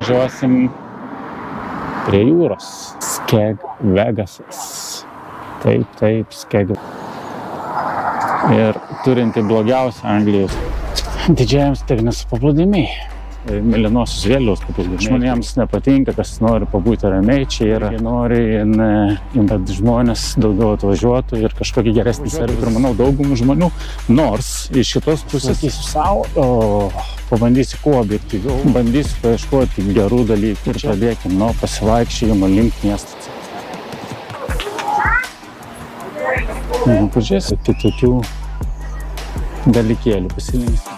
Važiuosim prie jūros. Skeg Vegasas. Taip, Skeg. Ir turinti blogiausią Anglijos. Didžiajam Skegnės paplūdimiai. Mėlynosios vėliavos paplūdimiai. Žmonėms nepatinka, kas nori pabūti ramiai. Čia yra, nori, kad žmonės daugiau atvažiuotų ir kažkokį geresnį servisą. Ir manau, daugumų žmonių, nors iš šitos pusės sakysiu savo, pabandysiu kuo objektyviau, bandysiu paieškoti gerų dalykų ir pradėkim nuo pasivaikščiojimo link miestų. Pažiūrėsiu kitokių dalykėlių pasilinksiu.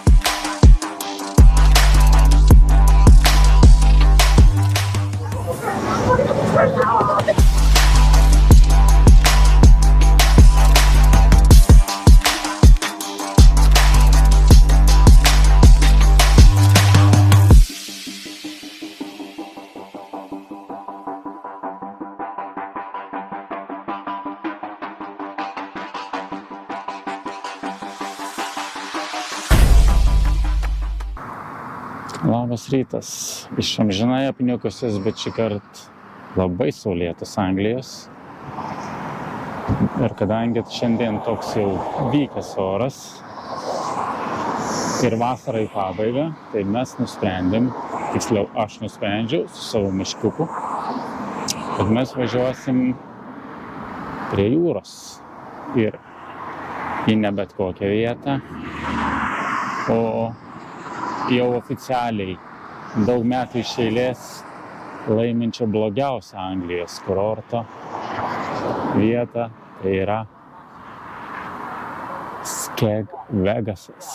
Labas rytas. Iš amžinai apniukusios, bet šį kartą labai saulėtos Anglijos. Ir kadangi šiandien toks jau vykęs oras ir vasara į pabaigą, tai mes nusprendėm, tiksliau aš nusprendžiau su savo miškiuku, kad mes važiuosim prie jūros ir į ne bet kokią vietą, o jau oficialiai daug metų iš eilės laiminčio blogiausią Anglijos kurorto vietą, tai yra Skeg Vegasas.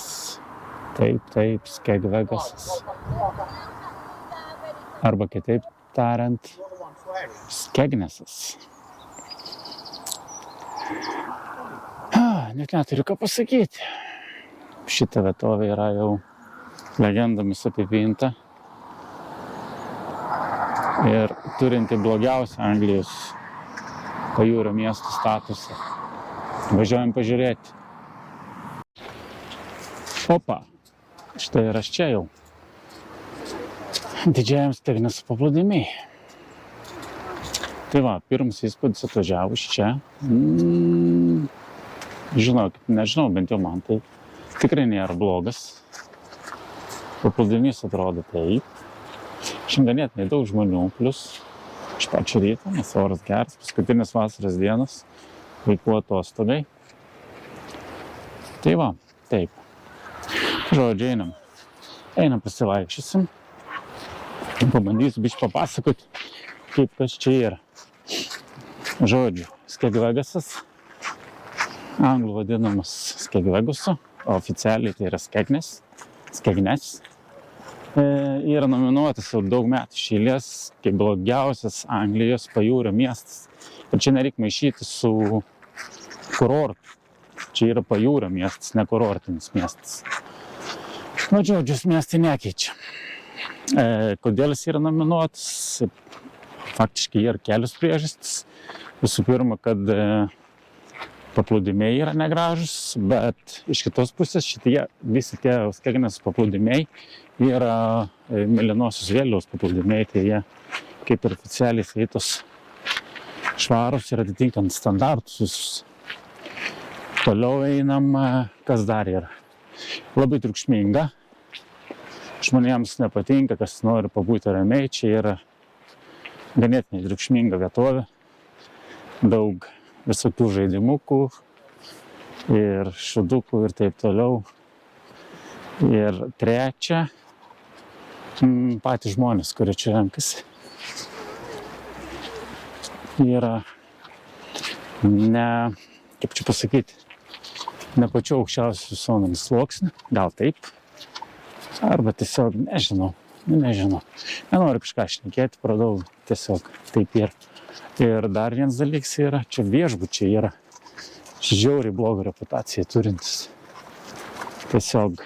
Taip, Skeg Vegasas. Arba kitaip tariant, Skegnesas. Net neturiu ką pasakyti. Šita vietovė yra jau legendomis apipinta ir turinti blogiausią Anglijos pajūrio miestų statusą. Važiuojam pažiūrėti. Opa, štai ir aš čia jau. Didžiajam Skegnės paplūdimiai. Tai va, pirmas įspūdis atvažiavus čia. Nežinau, bent jau man tai tikrai nėra blogas. Paplūdimys atrodo taip. Šiandien ganėtinai daug žmonių, plus iš pačio ryto, nes oras geras, paskutinės vasaros dienos, vaikų atostogai. Tai va, taip. Žodžiu, einam pasivaikščiosim. Pabandysiu biškį papasakoti, kaip kas čia yra. Žodžiu, Skeg Vegasas, anglų vadinamas Skeg Vegasu, oficialiai tai yra Skegnes. Yra nominuotas jau daug metų iš eilės kaip blogiausias Anglijos pajūrio miestas. Ir čia nereikia maišyti su kurortu. Čia yra pajūrio miestas, ne kurortinis miestas. Na, žodžiu, miestai nekeičia. Kodėl jis yra nominuotas? Faktiškai yra kelios priežastys. Visų pirma, kad paplūdimiai yra negražus, bet iš kitos pusės visi tie Skegnės paplūdimiai yra mėlynosios vėliavos paplūdimiai, tai jie kaip ir oficialiai skaitos švarūs ir atitinkant standartus. Toliau einam, kas dar yra. Labai triukšminga. Žmonėms nepatinka, kas nori pabūti ramiai. Čia yra ganėtinai triukšminga vietovė. Daug visokių žaidimukų ir šudukų ir taip toliau. Ir trečia, patys žmonės, kurie čia renkasi, yra kaip čia pasakyti, ne pačiu aukščiausiu visuomenės sluoksniu, gal taip, arba tiesiog nežinau. Nenoriu kažką šnekėti, pradau tiesiog taip yra. Ir dar vienas dalykas yra, čia viešbučiai yra žiauriai blogą reputaciją turintis. Tiesiog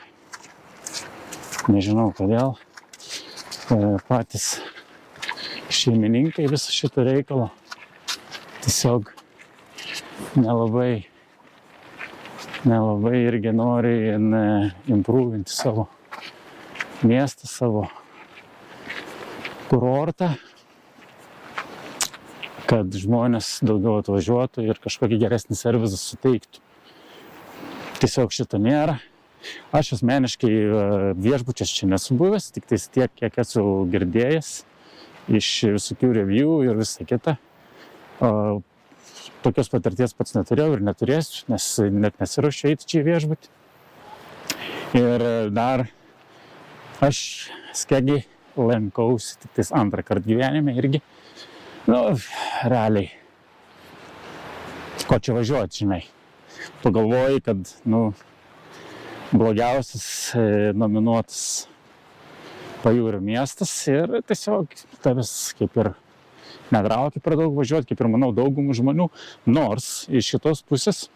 nežinau kodėl. Patys šeimininkai viso šito reikalo tiesiog nelabai irgi nori improvinti savo miestą, savo kurortą, kad žmonės daugiau atvažiuotų ir kažkokį geresnį servizą suteiktų. Tiesiog šito nėra. Aš asmeniškai viešbučias čia nesu buvęs, tik tais tiek, kiek esu girdėjęs iš visokių review ir visą kitą. Tokios patirties pats neturėjau ir neturėsiu, nes net nesiruošiu eiti čia į viešbutį. Ir dar aš Skegėj lankausi tik tais antrą kartą gyvenime irgi. Realiai, ko čia važiuoti, žinai. Pagalvoji, kad, blogiausias nominuotas pajūrio miestas ir tiesiog tavęs kaip ir netraukia per daug važiuoti, kaip ir manau daugumų žmonių, nors iš šitos pusės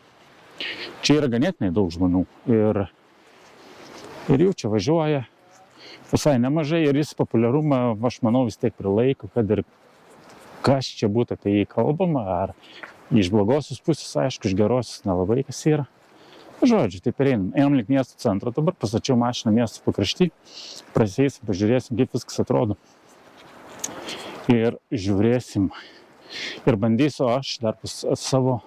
čia yra ganėtinai daug žmonių ir jų čia važiuoja visai nemažai ir jis populiarumą, aš manau, vis tiek prilaiko, kad ir kas čia būtų apie jį kalbama, ar iš blogosios pusės, aišku, iš gerosios nelabai kas yra. Žodžiu, taip ir einam link miesto centro, dabar pastačiau mašiną miesto pakrašty, praseisim, pažiūrėsim, kaip viskas atrodo. Ir žiūrėsim. Ir bandysiu aš dar savo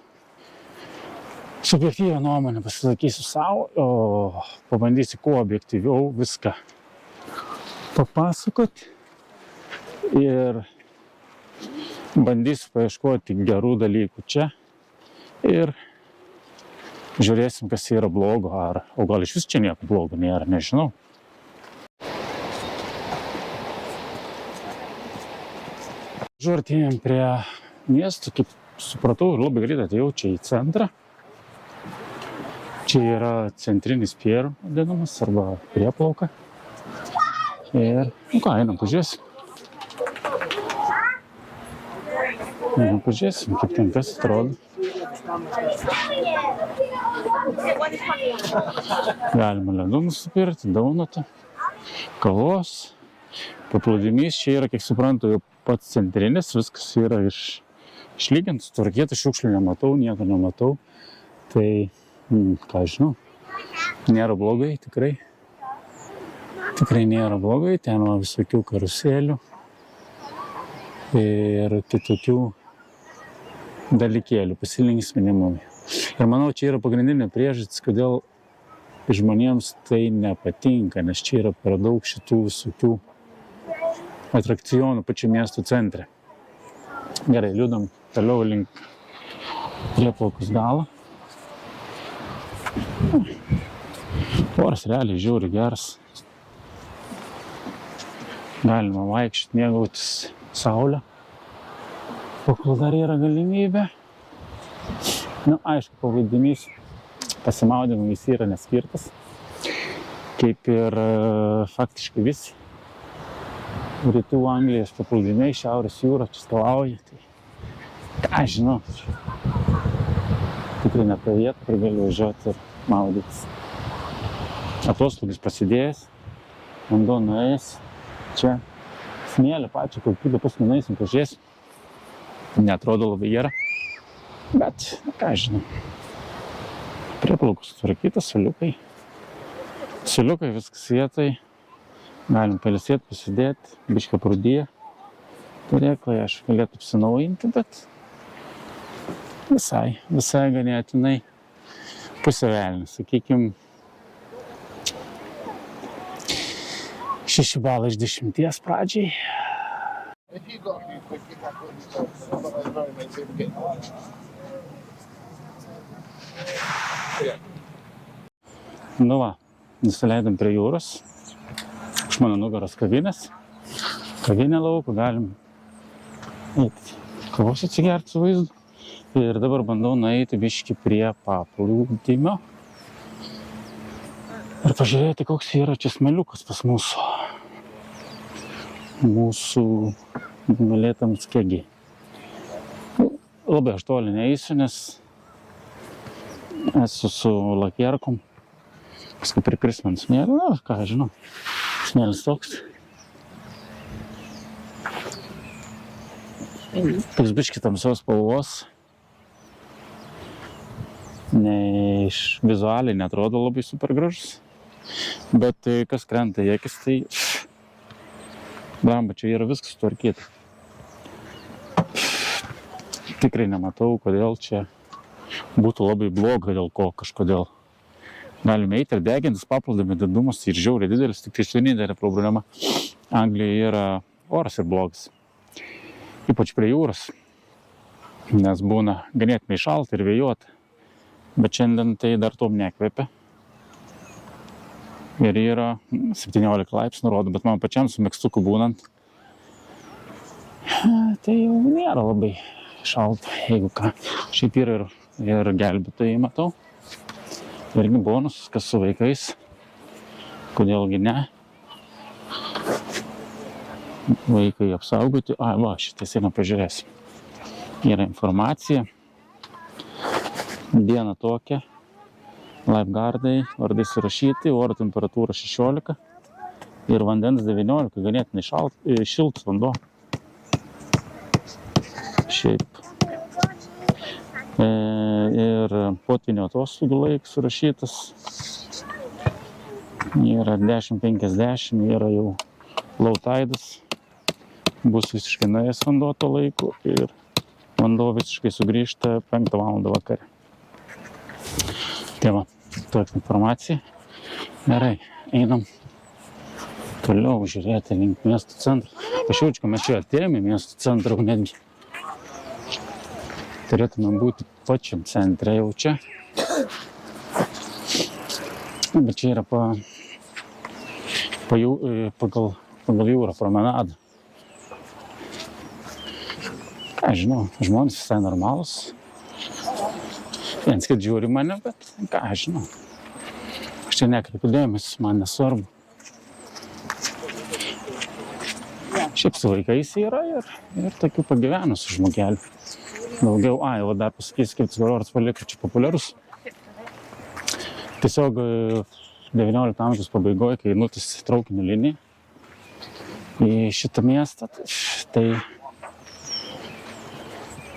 subjektyvią nuomonę pasisakysiu savo, o pabandysiu kuo objektyviau viską papasakoti. Ir bandysiu paieškoti gerų dalykų čia ir žiūrėsim, kas yra blogo, o gal iš vis čia nieko blogo nėra, nežinau. Artėjom prie miesto, kaip supratau, ir labai greit atėjau čia į centrą. Čia yra centrinis Pierų vadinamas, arba prieplauka. Ir, einam, pažiūrėsim. Pažiūrėsim, kaip ten kas atrodo. Galima ledų nusipirkti, daunatą, kavos. Paplūdimys čia yra, kiek suprantu, jau pats centrinis, viskas yra išlygintas, tvarkyta, šiukšlių nematau, nieko nematau. Tai, ką žinau, nėra blogai, tikrai. Tikrai nėra blogai, ten visokių karusėlių ir kitokių dalykėlių, pasilinksminimui. Ir manau, čia yra pagrindinė priežastis, kodėl žmonėms tai nepatinka, nes čia yra per daug šitų visokių atrakcionų pačiu miesto centre. Gerai, liūdam toliau link prieplaukos galo. Oras realiai žiauriai geras. Galima vaikščioti, mėgautis saulę, kol dar yra galimybė. Aišku, paplūdimys pasimaudymui jis yra neskirtas, kaip ir faktiškai visi rytų Anglijos paplūdimiai, šiaurės jūra čia skalauja. Tai ką žinau, tikrai ne ta vieta, kur gali važiuoti ir maudytis. Atoslūgis prasidėjęs, vanduo nuėjęs, čia smėlio pačią kokybę, paskui nueisim, pažiūrėsim. Neatrodo labai gera, bet, ką žinau. Prieplaukos sutvarkytas, suoliukai. Suoliukai, viskas vietoj. Galim pailsėti, pasidėti, bišką prūdyje. Turėklai, aš galėtų apsinaujinti, bet visai ganėtinai pusiavelnis, sakykim, 6 balai iš 10 pradžiai. Nusileidom prie jūros. Iš mano nugaros kavinės. Kavinė lauko, galim eiti kavos atsigerti su vaizdu. Ir dabar bandau nueiti biškį prie paplūdimio. Ir pažiūrėti, koks yra čia smėliukas pas mūsų mylėtam Skegėj. Labai aš toli neįsiu, nes esu su lakierkom. Paskui prikris man smėlį, ką žinau, smėlis toks. Toks biškį tamsios spalvos. Vizualiai neatrodo labai super gražus. Bet kas krenta į akis, tai Blemba, čia yra viskas sutvarkyta. Tikrai nematau, kodėl čia būtų labai bloga, dėl ko kažkodėl. Galime eiti ir degintis, paplūdimio didumas ir žiauriai didelis, tik tai vienintelė problema. Anglijoje yra oras ir blogas. Ypač prie jūros, nes būna ganėtinai šalta ir vėjuota. Bet šiandien tai dar tom nekvepia. Ir yra 17 laipsnių rodo, bet man pačiam su megztuku būnant, tai jau nėra labai šalta, jeigu ką. Šiaip yra ir gelbėtojai matau. Irgi bonus, kas su vaikais. Kodėlgi ne. Vaikai apsaugoti. Va, šitais einam pažiūrėsim. Yra informacija. Diena tokia. Lifeguardai, vardai surašyti, oro temperatūra 16 ir vandens 19, ganėtinai šiltas vanduo. Šiaip. Ir potvynio atostogų laikas surašytas. Yra 10:50, yra jau low tides. Bus visiškai nuėjęs vanduo to laiku ir vanduo visiškai sugrįžta 5 val. Vakare. Tai va, tokia informacija. Gerai, einam toliau žiūrėti link miesto centro. Pašiaučiu, mes čia atėjome į miesto centrą, netgi turėtume būti pačiam centre jau čia. Bet čia yra pagal jūrą promenadą. Ką žinau, žmonės visai normalūs. Viens, kad žiūri mane, bet ką žinau. Aš čia nekreipiu dėmesį, man nesvarbu. Šiaip su vaikais yra ir tokių pagyvenusių žmogelių. Daugiau, va dar pasakysiu, kaip Cigororas paliko čia populiarus. Tiesiog 19 amžiaus pabaigoje, kai nutisi traukinio liniją į šitą miestą, tai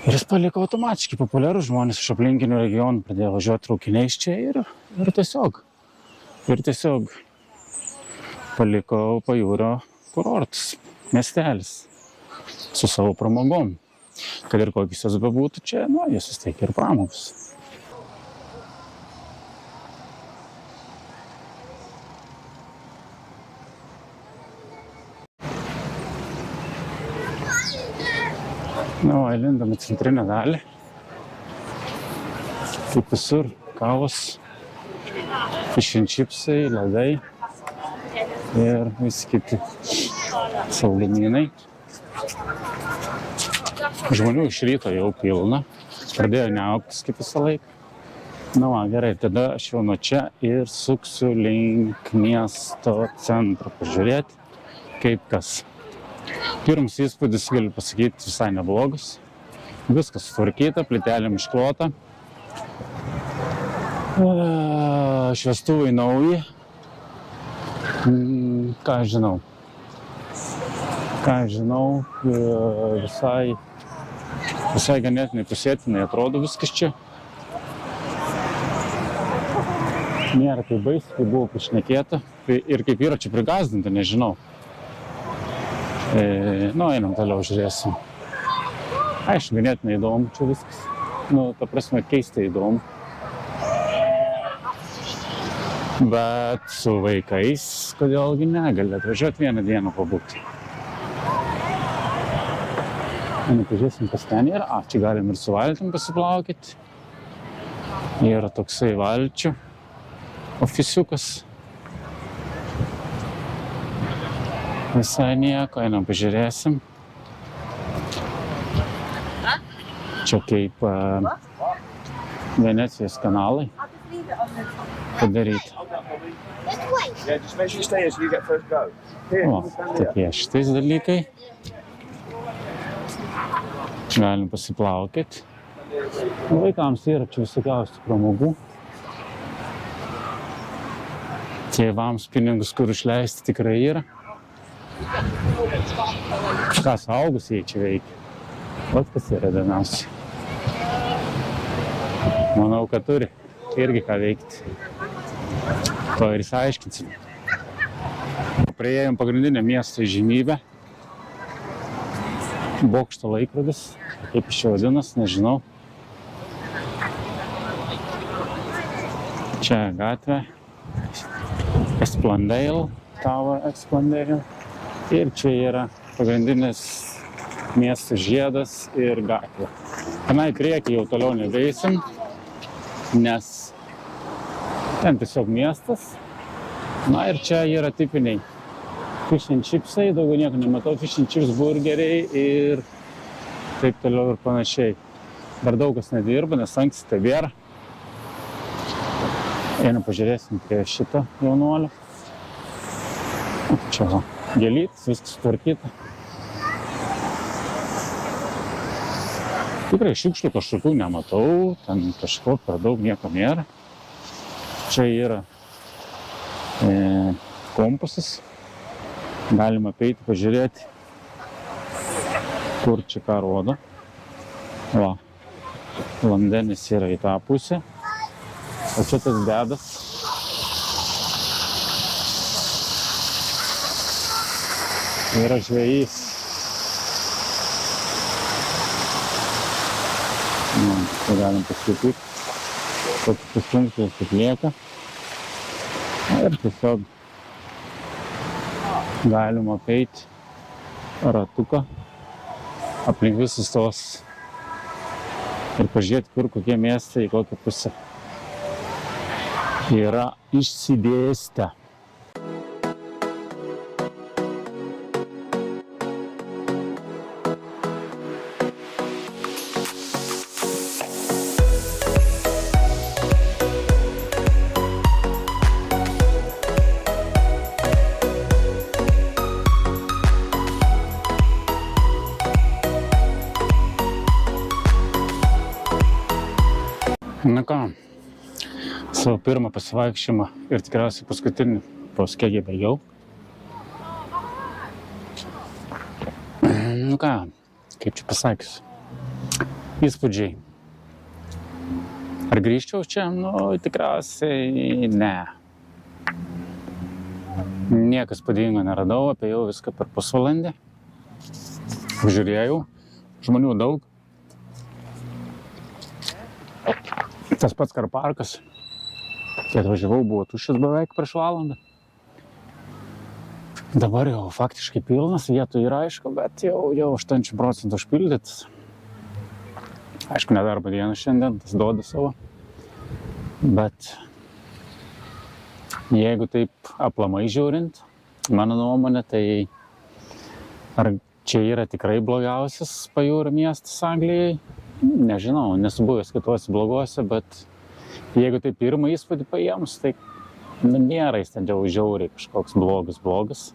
ir jis paliko automatiškai populiarus, žmonės iš aplinkinių regionų pradėjo važiuoti traukiniais čia ir tiesiog paliko pajūrio kurortas, miestelis su savo pramogom. Kad ir kokius jos bebūtų čia, jis vis tiek ir pramogos. Įlindam į centrinę dalį. Kaip visur, kavos, fish and chipsai, ledai ir visi kiti saldumynai. Žmonių iš ryto jau pilna, pradėjo neaugtis kaip visą laiką. Gerai, tada aš jau nuo čia ir suksiu link miesto centro pažiūrėti, kaip kas. Pirmas įspūdis, galiu pasakyti, visai neblogas. Viskas sutvarkyta, plytelėm išklota. Šviestuvai nauji. Ką žinau, visai ganėtinai pusėtinai atrodo viskas čia. Nėra taip baisu, kaip buvo pašnekėta. Ir kaip yra čia prigazdinta, nežinau. Einam toliau žiūrėsim. Aišku, ganėtinai įdomu čia viskas. Ta prasme, keistai įdomu. Bet su vaikais, kodėlgi negali atvažiuoti vieną dieną pabūti. Pažiūrėsim, kas ten yra. Čia galim ir su valtim pasiplaukyti. Yra toksai valčių ofisiukas. Visai nieko, einam pažiūrėsim. Čia kaip Venecijos kanalai padaryti. Tokie šitais dalykai. Galim pasiplaukėti. Vaikams yra čia visokiausių pramogų. Tėvams pinigus, kur išleisti, tikrai yra. Ką suaugusieji čia veikia. Vat kas yra įdomiausia. Manau, kad turi irgi ką veikti. To ir išsiaiškinsim. Priėjom pagrindinę miesto įžymybę. bokšto laikrodis, kaip iš čia vadinas, nežinau. Čia gatvė, Esplandale, Tower Esplandale. Ir čia yra pagrindinis miesto žiedas ir gatvė. Tenai priekį jau toliau nebeisim, nes ten tiesiog miestas. Na ir čia yra tipiniai fish and chipsai, daugiau nieko nematau, fish and chips burgeriai ir taip toliau ir panašiai. Dar daug kas nedirba, nes anksti tebėra. Einam pažiūrėsim prie šito jaunuolio. Čia va, gėlytis, viskas sutvarkyta. Tikrai šiukšlių kažkokių nematau, ten kažko per daug nieko nėra. Čia yra kompasas. Galima apeiti, pažiūrėti, kur čia ką rodo. Va, vandenis yra į tą pusę. O čia tas dedas. Yra žvejys. Tai galim paskaityti, kokius funkcijas atlieka. Ir tiesiog galima apeiti ratuką aplink visus tos ir pažiūrėti, kur kokie miestai į kokią pusę yra išsidėstę. Na ką, savo pirmą pasivaikščiojimą ir tikriausiai paskutinį po Skegę baigiau. Nu ką, kaip čia pasakius, įspūdžiai. Ar grįžčiau čia? Nu, tikriausiai ne. Niekas padingo neradau, apėjau viską per pusvalandį. Žiūrėjau, žmonių daug. Tas pats Karparkas, kai atvažiavau, buvo tuščias beveik prieš valandą. Dabar jau faktiškai pilnas, vietų yra aišku, bet jau 80% užpildytas. Aišku, nedarbo diena šiandien, tas duoda savo. Bet jeigu taip aplamai žiūrint, mano nuomonė, tai ar čia yra tikrai blogiausias pajūrio miestas Anglijai? Nežinau, nesu buvęs kituose bloguose, bet jeigu tai pirmą įspūdį paėmus, tai nėra jis ten jau žiauriai kažkoks blogas.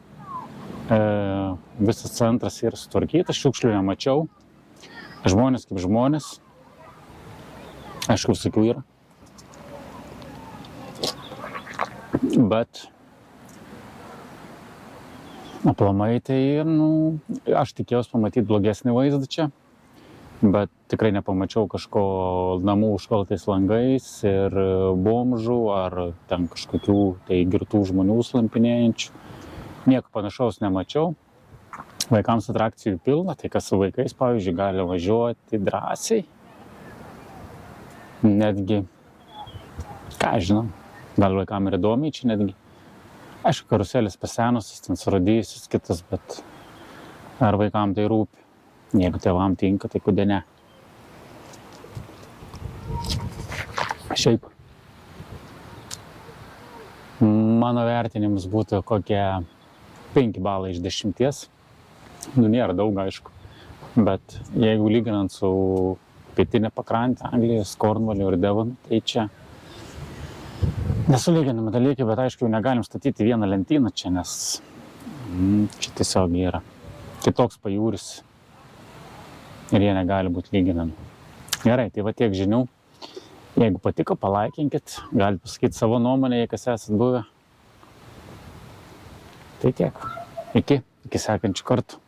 Visas centras yra sutvarkytas, šiukšlių nemačiau. Žmonės kaip žmonės. Aišku, visokių yra. Bet aplamai tai, aš tikėjausi pamatyti blogesnį vaizdą čia. Bet tikrai nepamačiau kažko namų užkaltais langais ir bomžų ar ten kažkokių tai girtų žmonių slampinėjančių. Nieko panašaus nemačiau. Vaikams atrakcijų pilna, tai kas su vaikais, pavyzdžiui, gali važiuoti drąsiai. Netgi, ką žinau, gal vaikam ir įdomiai čia netgi. Aišku, karuselis pasenusis, ten suradijusis kitas, bet ar vaikam tai rūpi? Jeigu tėvam tinka, tai kodėl ne. Šiaip, mano vertinimas būtų kokie 5 balai iš 10. Nėra daug, aišku. Bet jeigu lyginant su pietinė pakrantė Anglijos, Kornvalio ir Devonu, tai čia nesulyginami dalykai, bet aišku, jau negalim statyti vieną lentyną čia, nes čia tiesiog yra kitoks pajūris. Ir jie negali būti lyginami. Gerai, tai va tiek žinių. Jeigu patiko, palaikinkit. Galite pasakyti savo nuomonę, jei kas esat buvę. Tai tiek. Iki sekančių kartų.